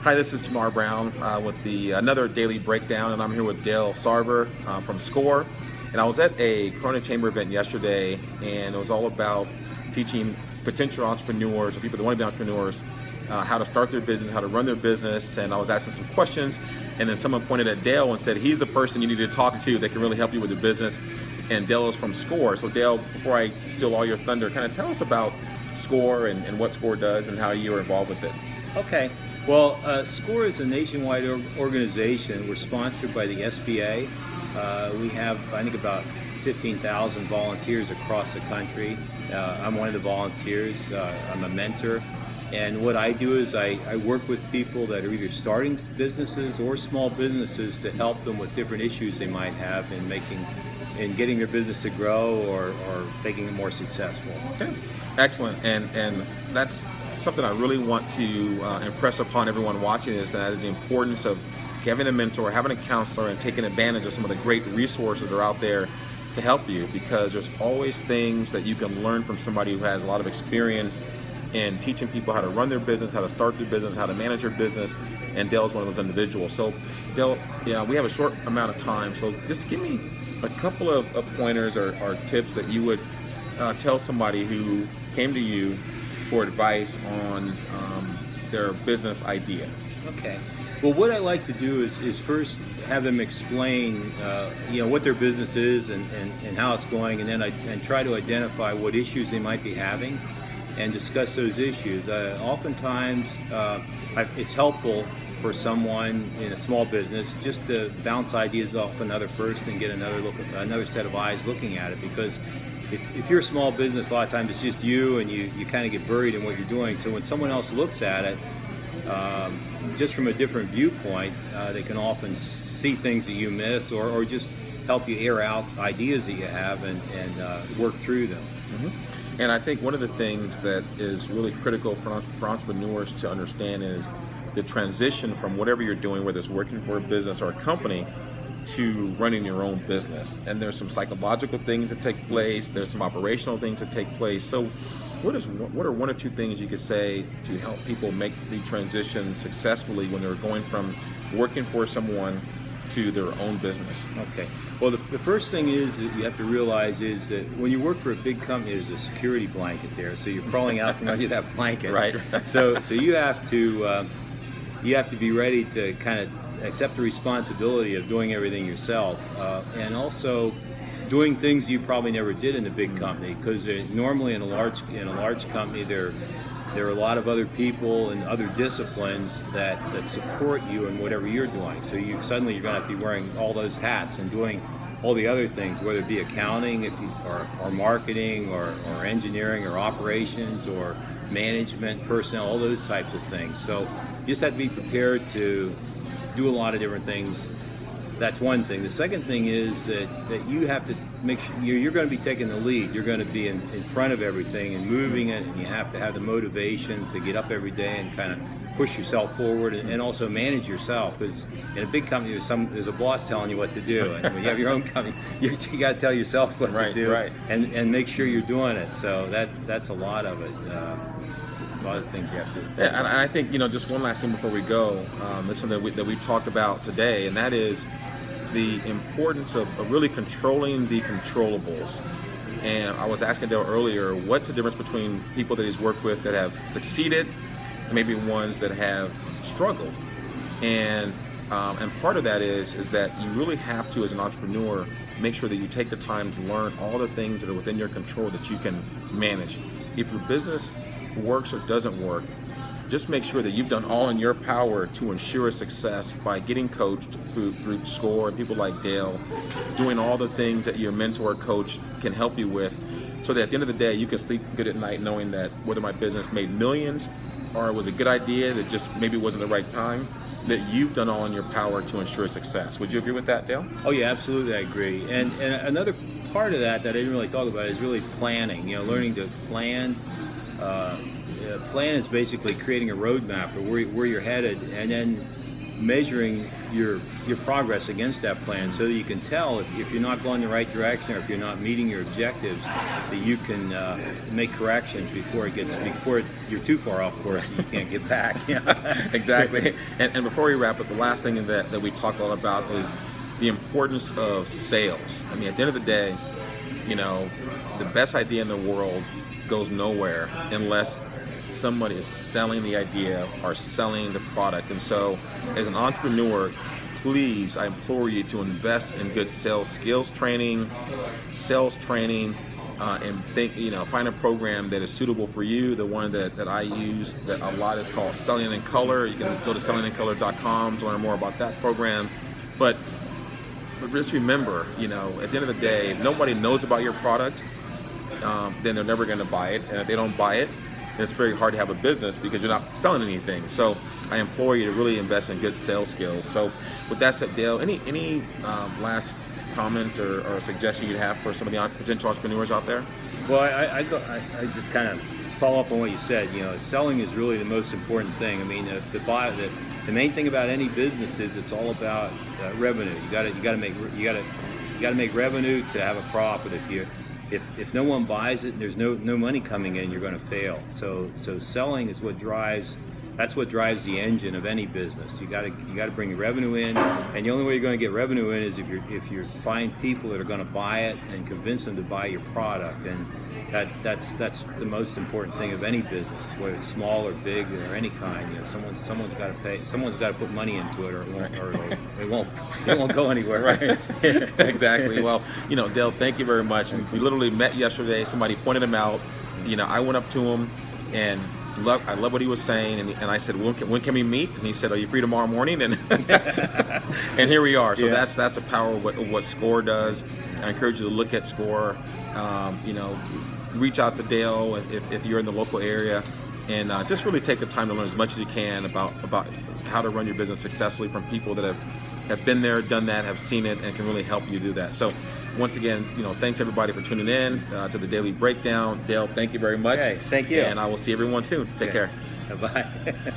Hi, this is JaMarr Brown with the another daily breakdown, and I'm here with Dale Sarver from SCORE. And I was at a Corona Chamber event yesterday, and it was all about teaching potential entrepreneurs or people that want to be entrepreneurs how to start their business, how to run their business. And I was asking some questions, and then someone pointed at Dale and said, he's the person you need to talk to that can really help you with your business. And Dale is from SCORE. So Dale, before I steal all your thunder, kind of tell us about SCORE and what SCORE does and how you are involved with it. Okay. Well, SCORE is a nationwide organization. We're sponsored by the SBA. We have, I think, about 15,000 volunteers across the country. I'm one of the volunteers. I'm a mentor. And what I do is I work with people that are either starting businesses or small businesses to help them with different issues they might have in getting their business to grow or making it more successful. Okay, excellent. And that's something I really want to impress upon everyone watching this, and that is the importance of having a mentor, having a counselor, and taking advantage of some of the great resources that are out there to help you, because there's always things that you can learn from somebody who has a lot of experience in teaching people how to run their business, how to start their business, how to manage their business, and Dale's one of those individuals. So Dale, we have a short amount of time, so just give me a couple of pointers or tips that you would tell somebody who came to you for advice on their business idea. Okay. Well, what I like to do is first have them explain, what their business is and how it's going, and then try to identify what issues they might be having, and discuss those issues. Oftentimes, it's helpful for someone in a small business just to bounce ideas off another person and get another set of eyes looking at it, because if you're a small business, a lot of times it's just you, and you kind of get buried in what you're doing. So when someone else looks at it, just from a different viewpoint, they can often see things that you miss, or just help you air out ideas that you have and work through them. Mm-hmm. And I think one of the things that is really critical for entrepreneurs to understand is the transition from whatever you're doing, whether it's working for a business or a company, to running your own business. And there's some psychological things that take place, there's some operational things that take place. So what are one or two things you could say to help people make the transition successfully when they're going from working for someone to their own business? Okay. Well, the first thing is that you have to realize is that when you work for a big company, there's a security blanket there. So you're crawling out from under that blanket. Right. So you have to be ready to kind of accept the responsibility of doing everything yourself, and also doing things you probably never did in a big company, because normally in a large company there are a lot of other people and other disciplines that support you in whatever you're doing. So you're going to have to be wearing all those hats and doing all the other things, whether it be accounting, or marketing, or engineering, or operations, or management, personnel, all those types of things. So you just have to be prepared to do a lot of different things. That's one thing. The second thing is that you have to make sure you're going to be taking the lead. You're going to be in front of everything and moving it, and you have to have the motivation to get up every day and kind of push yourself forward, and also manage yourself, because in a big company there's a boss telling you what to do, and when you have your own company, you got to tell yourself what to do, and make sure you're doing it. So that's a lot of it. A lot of things you have to do. Yeah, and I think, just one last thing before we go, this is something that we talked about today, and that is the importance of really controlling the controllables. And I was asking Dale earlier, what's the difference between people that he's worked with that have succeeded and maybe ones that have struggled? And part of that is that you really have to, as an entrepreneur, make sure that you take the time to learn all the things that are within your control that you can manage. If your business works or doesn't work, just make sure that you've done all in your power to ensure success by getting coached through SCORE and people like Dale, doing all the things that your mentor coach can help you with, so that at the end of the day you can sleep good at night knowing that whether my business made millions or it was a good idea that just maybe wasn't the right time, that you've done all in your power to ensure success. Would you agree with that, Dale? Oh yeah, absolutely, I agree. And another part of that I didn't really talk about is really planning. Learning to plan. Plan is basically creating a roadmap of where you're headed, and then measuring your progress against that plan, so that you can tell if you're not going the right direction, or if you're not meeting your objectives, that you can make corrections before you're too far off course and you can't get back. Exactly. And before we wrap up, the last thing that we talk a lot about is the importance of sales. I mean, at the end of the day, the best idea in the world goes nowhere unless somebody is selling the idea or selling the product. And so as an entrepreneur, please, I implore you to invest in good sales skills training, and find a program that is suitable for you. The one that I use that a lot is called Selling in Color. You can go to sellingincolor.com to learn more about that program. But just remember, at the end of the day, if nobody knows about your product, then they're never going to buy it. And if they don't buy it, it's very hard to have a business because you're not selling anything. So I implore you to really invest in good sales skills. So with that said, Dale, any last comment or suggestion you'd have for some of the potential entrepreneurs out there? Well, I just kind of follow up on what you said. Selling is really the most important thing. I mean, the main thing about any business is it's all about revenue. You got to make revenue to have a profit. If no one buys it and there's no money coming in, you're going to fail. So selling is that's what drives the engine of any business. You got to bring revenue in, and the only way you're going to get revenue in is if you find people that are going to buy it and convince them to buy your product. And that's the most important thing of any business, whether it's small or big or any kind. Someone's got to pay. Someone's got to put money into it, or it won't go anywhere. Right. Exactly. Well, Dale, thank you very much. We literally met yesterday. Somebody pointed him out. I went up to him and I love what he was saying, and I said, when can we meet? And he said, are you free tomorrow morning? And and here we are. So that's the power of what SCORE does. I encourage you to look at SCORE. Reach out to Dale if you're in the local area, and just really take the time to learn as much as you can about how to run your business successfully from people that have been there, done that, have seen it, and can really help you do that. So once again, thanks everybody for tuning in to the Daily Breakdown. Dale, thank you very much. Okay, thank you. And I will see everyone soon. Take care. Bye-bye.